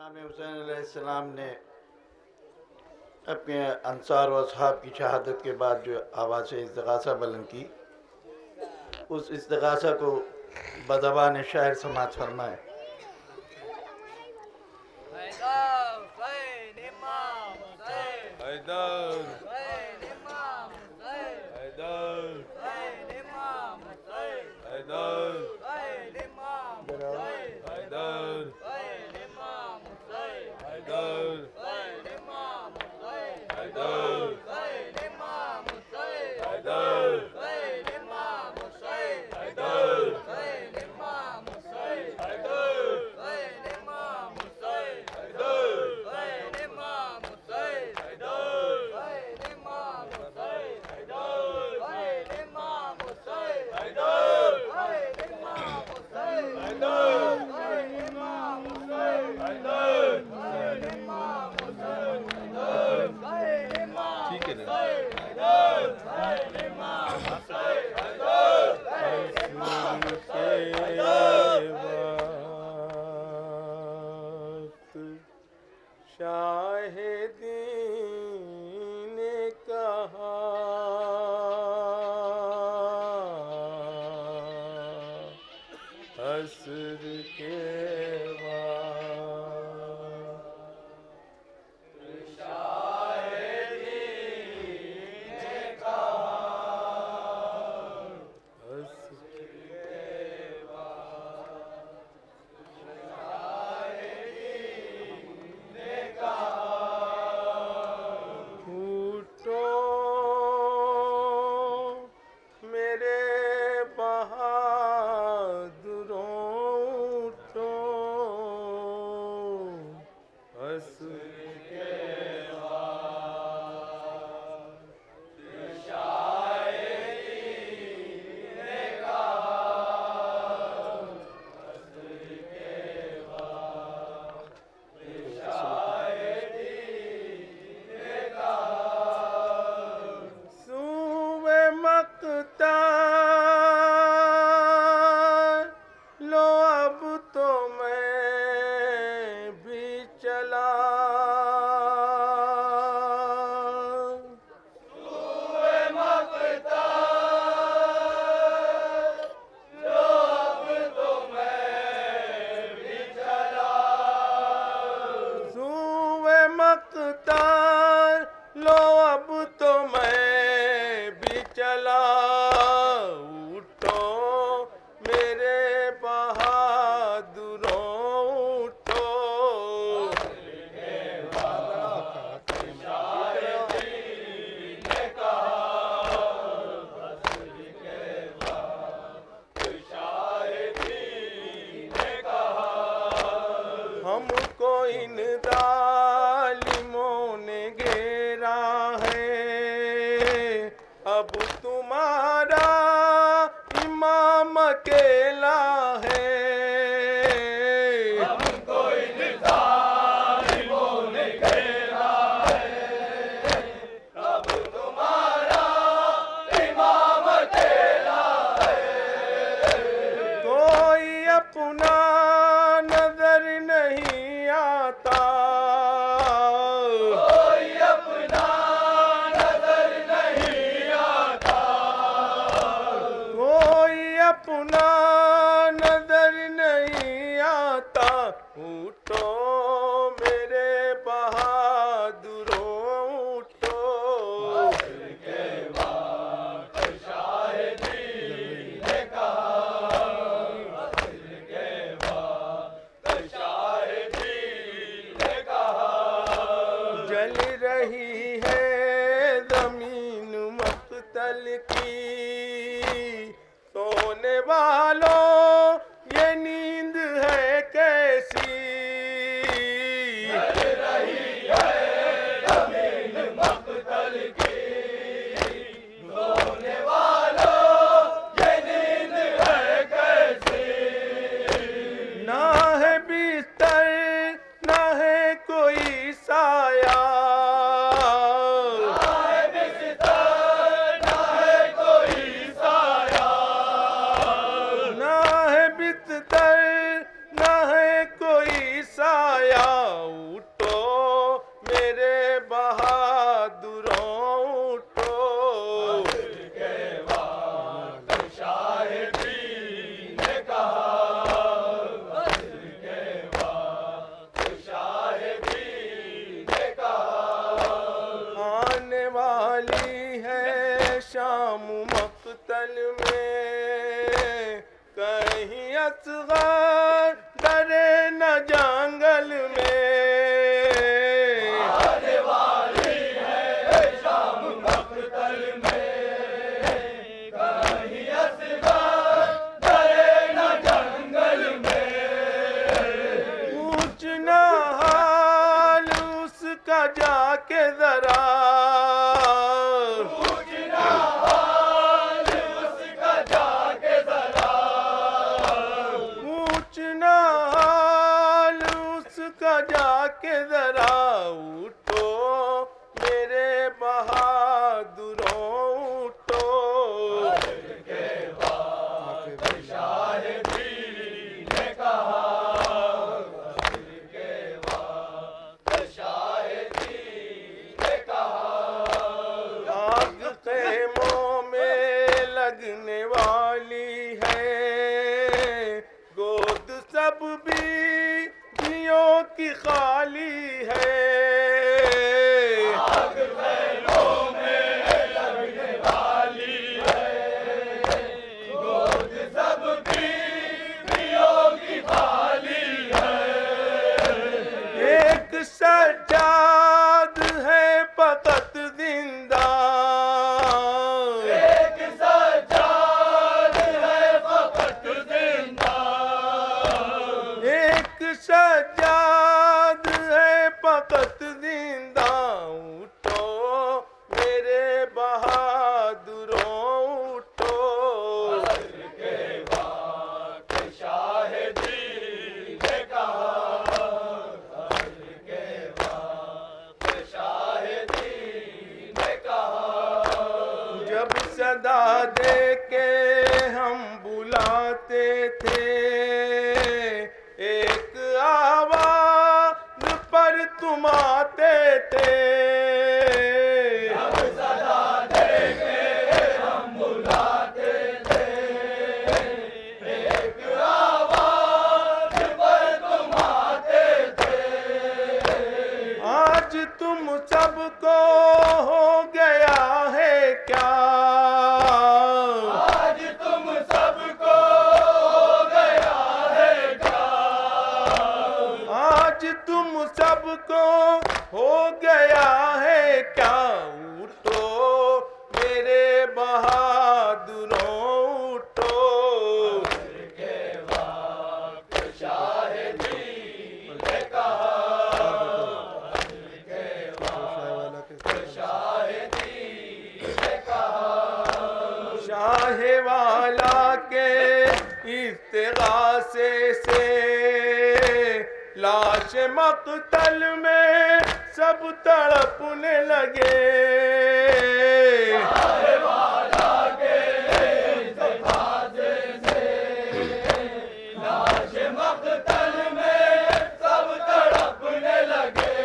इमाम हुसैन अलैहिस्सलाम ने अपने अंसार व असहाब की शहादत के बाद जो आवाज़ इस्तिग़ासा बुलंद की, उस इस्तिग़ासा को बज़बान शायर समाअत फरमाए। ना है बिस्तर ना है कोई साया। उठो मेरे बहादुरों उठो। आने वाली है शाम मक्तल में, कहीं असग़र डरे न जंगल में। आने वाली है शाम मक्तल में, कहीं असग़र डरे न जंगल में। पूछना हाल उसका जाके जरा, पूछना हाल उसका जाके जरा। पूछना हाल उसका जाके जरा। उठो मेरे बहादुरों उठो। शाहिदी ने कहा, शाहिदी ने कहा। आग खेमों में लगने वाली है, गोद सब भी जियों की खाली है। आग बैलों में लगने वाली है, गोद सब बीवियों की खाली है। एक सज्जाद है फकत जिंदा, एक सज्जाद है फकत जिंदा। एक सज्जाद है फकत जिंदा। उठो मेरे बहादुरों उठो। के बाद शाहिदी ने कहा, के बाद शाहिदी ने कहा। जब सदा दे के हम बुलाते थे, एक आवाज पर तुम आते थे। जब सदा देके हम बुलाते थे, एक आवाज पर तुम आते थे। आज तुम सबको हो गया है क्या, आज तुम सबको हो गया है क्या। आज तुम सबको हो गया है क्या। उठो मेरे बहादुरों उठो। के बाद शाहिदी ने कहा, के बाद शाहिदी ने कहा। शाहे वाला के इस्तिगासे से लाश मक्तल में सब तड़पने लगे। वाला के इस्तिगासे से लाश मक्तल में सब तड़पने लगे।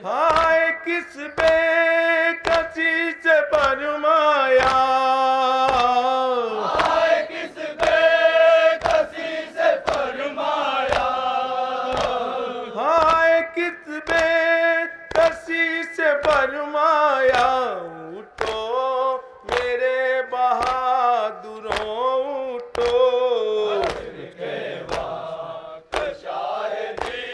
हाय किस बेकसी से फरमाया, आए किस बेकसी से फरमाया। हाय किस बेकसी से फरमाया। उठो मेरे बहादुरों उठो। के बाद शाहिदी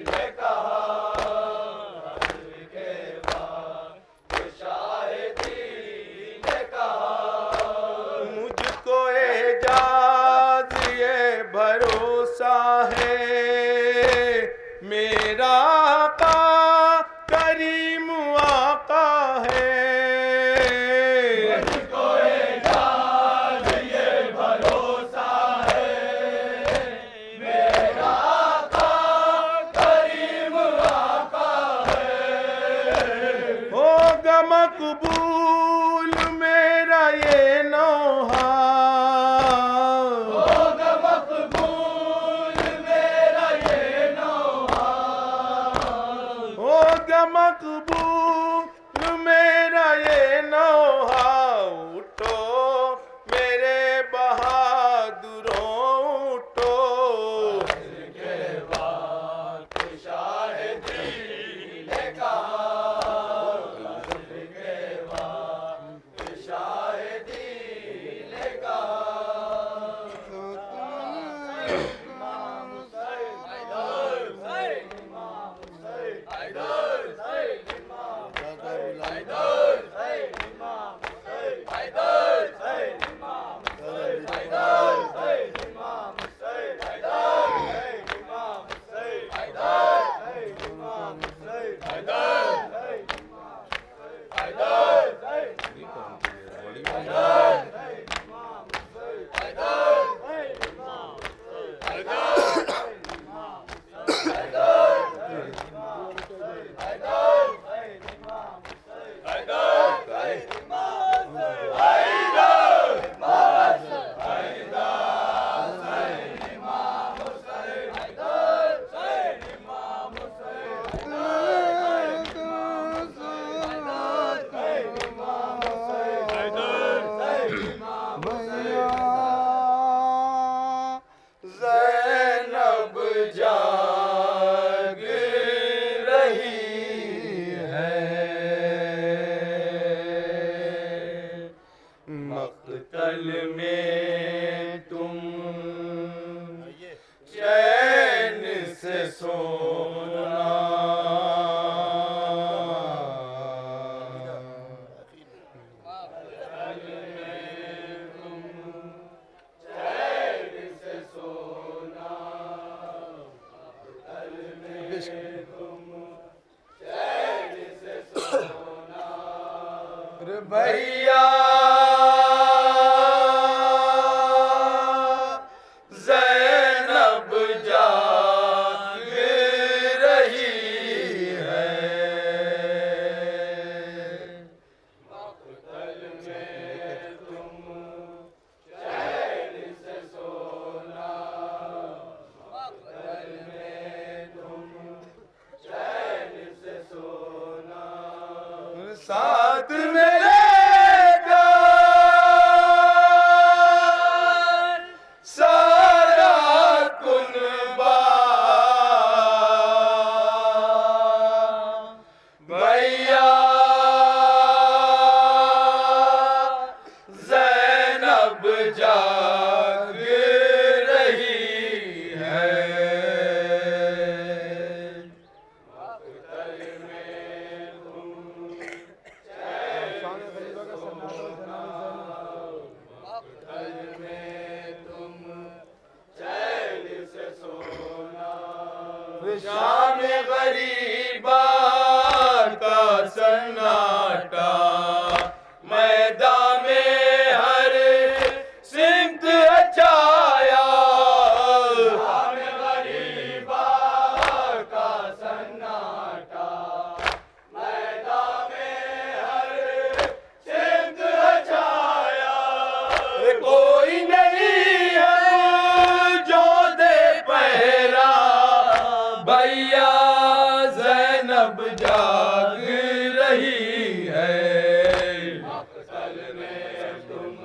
ने कहा, के बाद शाहिदी ने कहा। मुझको एजाज ये भरोसा है, मेरा आका करीम आका है। मुझको एजाज ये भरोसा है, मेरा आका करीम आका है। होगा मकबूल मेरा ये नौहा, होगा मकबूल मेरा ये नौहा। मकबूल मेरा ये नौहा, उठो मेरे बहादुरों उठो। ज़ैनब जाग रही है, मक़तल में तुम चैन से सोना। भैया ज़ैनब जाग रही है, मक़तल में तुम चैन से सोना, मक़तल में तुम चैन से सोना। साथ मेरे सारा कुनबा, भैया ज़ैनब जाग रही है, मक़तल में तुम मक़तल में तुम चैन से सोना। शाम गरीबा का सन्नाटा, मैदान में हर सिमत छाया। शाम गरीबा का सन्नाटा, मैदान में हर सिमत छाया। कोई नहीं है जो दे पहरा, भैया ज़ैनब जाग रही है, मक़तल में तुम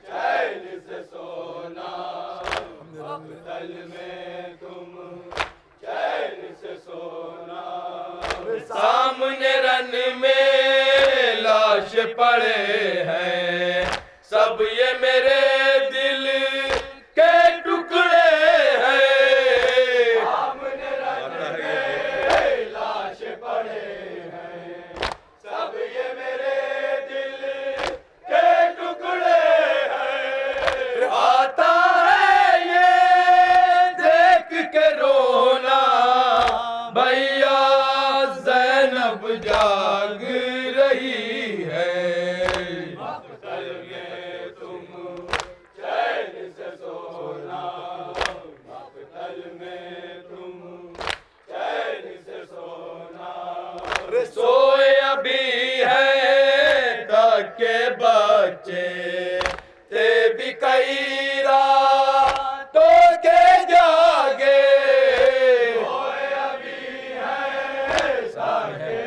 चैन से सोना, मक़तल में तुम चैन से सोना। सामने रन में लाश पड़े हैं, सब ये मेरे दिल के टुकड़े हैं। सामने रन में लाश पड़े हैं, सब ये मेरे दिल के टुकड़े हैं। आता है ये देख के रोना, भैया ज़ैनब जाग रही है, मक़तल में तुम चैन से सोना, मक़तल में तुम चैन से सोना। सोए अभी है तक के बच्चे, ते भी कई रातों के जागे। सोए अभी है तक के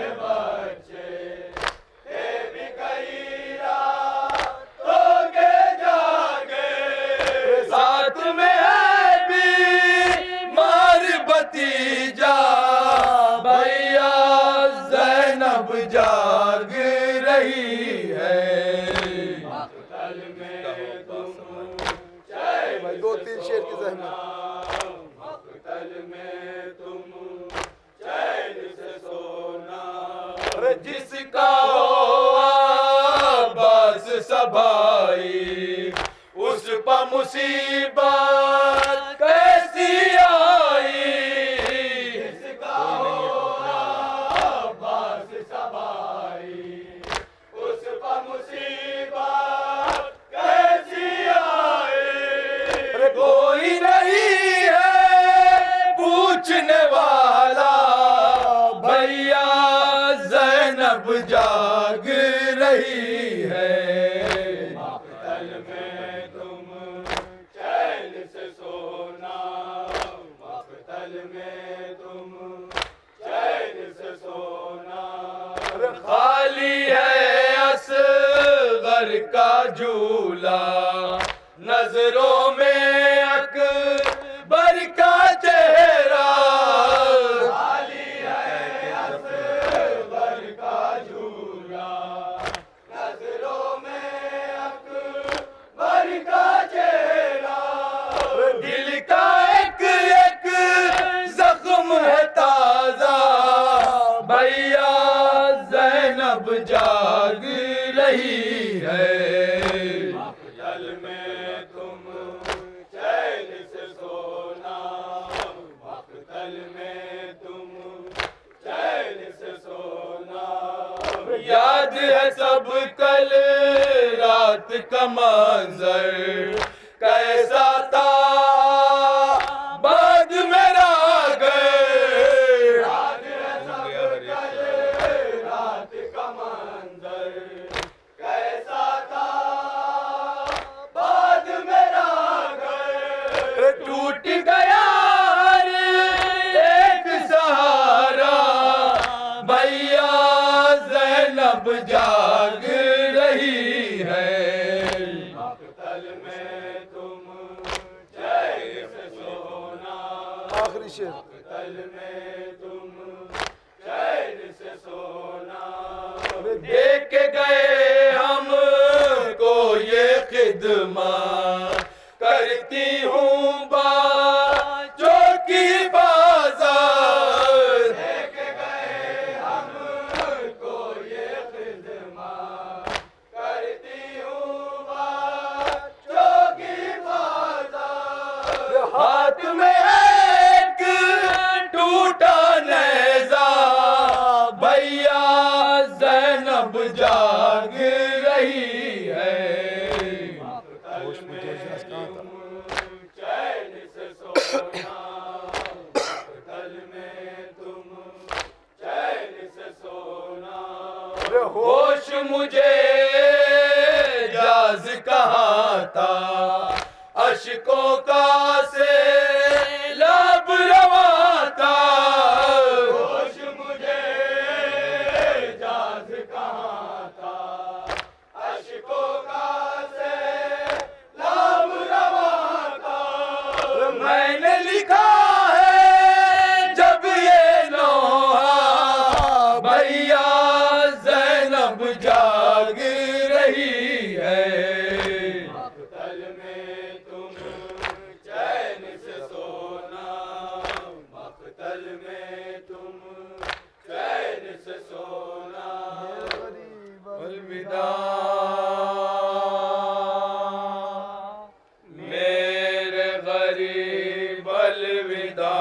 अरे जिसका हो आबास सभाई, उस पर मुसीबत कैसी आई। जिसका हो आबास सभाई, उस पर मुसीबत कैसी आई। अरे कोई नहीं है पूछने वाला, भैया ज़ैनब जाग रही है। मक़तल में तुम चैन से सोना, मक़तल में तुम चैन से सोना। खाली है असग़र का झूला, नजरों में अकबर का चेहरा। खाली है असग़र का झूला, नजरों में अकबर का चेहरा। दिल का एक एक जख्म है ताजा, भैया ज़ैनब जाग रही है। मक़तल में तुम चैन से सोना, मक़तल में तुम चैन से सोना। याद है सब कल रात का मंज़र कैसा था, बाद मेरा गए। याद है सब कल रात का मंज़र कैसा था, बाद मेरा गए। टूट गया एक सहारा, भैया ज़ैनब जाग रही है। मक़तल में तुम चैन से सोना, आखिरी शेर। मक़तल में तुम चैन से सोना। देख के गए हम को ये खिदमत, करती हूँ बच्चों की बाज़ार। देख गए हम को ये खिदमत, करती हूँ बच्चों की बाज़ार। हाथ में एक टूटा नेज़ा, भैया ज़ैनब जाग रही है। मक़तल में तुम चैन से सोना, मक़तल में तुम चैन से सोना। होश मुझे जाज कहाँ था, अश्कों का से लब रवा था। होश मुझे जाज कहाँ था, अश्कों का से लब रवा था। मैंने लिखा है जब ये नोहा, भैया ज़ैनब जाग रही है। मक़तल में तुम चैन से सोना, मक़तल में तुम चैन से सोना। अलविदा मेरे गरीब, अलविदा।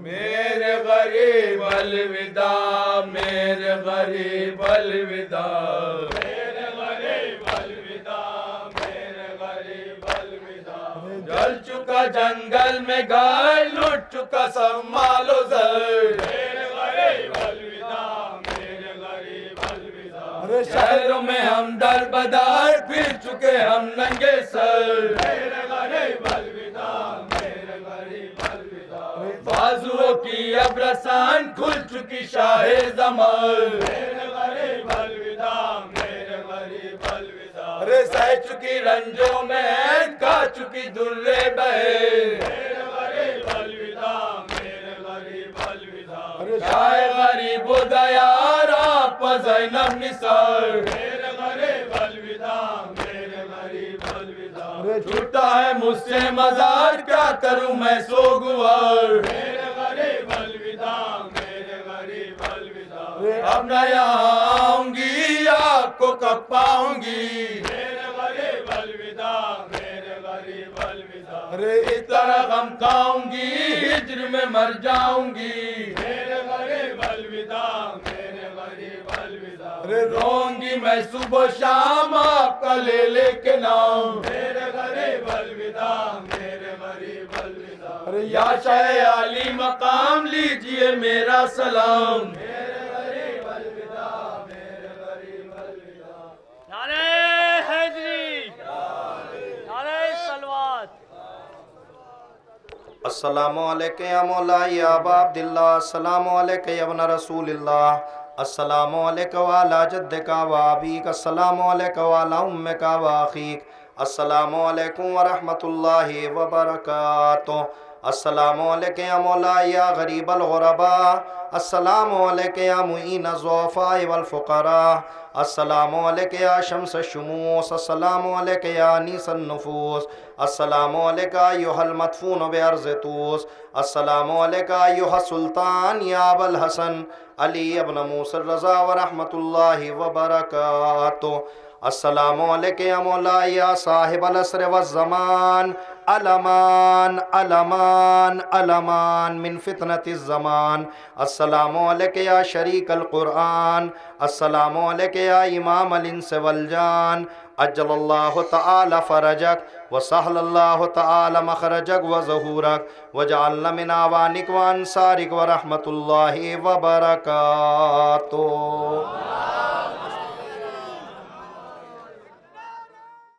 मेरे गरीब अलविदा, मेरे गरीब अलविदा। मेरे गरीब अलविदा, मेरे गरीब अलविदा। जल चुका जंगल में घर, लुट चुका सब मालो ज़र। मेरे गरीब अलविदा, मेरे गरीब अलविदा। शहरों में हम दर बदर फिर चुके हम नंगे सर। मेरे गरीब अलविदा, मेरे गरीब अलविदा। बाजुओं की अब रसान खुल चुकी शाहे ज़मान। मेरे गरीब अलविदा, मेरे गरीब अलविदा। अरे सह चुकी रंजों में का चुकी दुर्रे बहे। मेरे गरीब अलविदा, मेरे गरीब अलविदा। अरे शाहे गरीब दयार आप ज़ैनब निसार। मेरे गरीब अलविदा, मेरे मुझसे मजार क्या करूं मैं सोगवार। मेरे गरीब अलविदा, मेरे गरीब अलविदा। अब न यहाँ आऊंगी आपको कब पाऊंगी। मेरे गरीब अलविदा, मेरे गरीब अलविदा। अरे इस तरह गम खाऊंगी हिज्र में मर जाऊंगी। मेरे गरीब अलविदा, मेरे गरीब अलविदा। अरे रोऊंगी मैं सुबह शाम आपका ले लेके नाम। मेरे गरीब अलविदा, मेरे गरीब अलविदा। अरे या शाह आली मकाम लीजिए मेरा सलाम। मेरे गरीब अलविदा, मेरे गरीब अलविदा। नारे हैदरी, नारे सलवात। अस्सलामु अलैका या मौला या अबा अब्दिल्लाह, अस्सलामु अलैका या इब्न रसूलिल्लाह, अस्सलामु अलैका व अला जद्दिका व अबीक, अस्सलामु अलैका व अला उम्मिका व अखीक, अस्सलामु अलैकुम व रहमतुल्लाहि व बरकातुहू। अस्सलामु अलैका या मौला या गरीबल गुरबा, अस्सलामु अलैका या मुईन ज़ुअफ़ा वल फ़ुक़रा, अस्सलामु अलैका या शम्स शुमूस, अस्सलामु अलैका या अनीसन नुफूस, अस्सलामु अलैका अय्युहल मदफून बिअर्ज़ तूस, अस्सलामु अलैका अय्युहा सुल्तान या अबल हसन अली इब्न मूसा रज़ा व रहमतुल्लाहि व बरकातुहू। अस्सलामु अलैका या मौला या साहिबल असर व ज़मान, अलमान अलमान अलमान मिन फितनतिज़ ज़मान, अस्सलामु अलैका या शरीकल कुरआन, अस्सलामु अलैका या इमाम अल इंस वल जान, अज्जलल्लाहु तआला फरजक व सहलल्लाहु तआला मखरजक व ज़हूरक व जअलना मिन आवानिक व अंसारिक व रहमतुल्लाहि व बरकातुहू।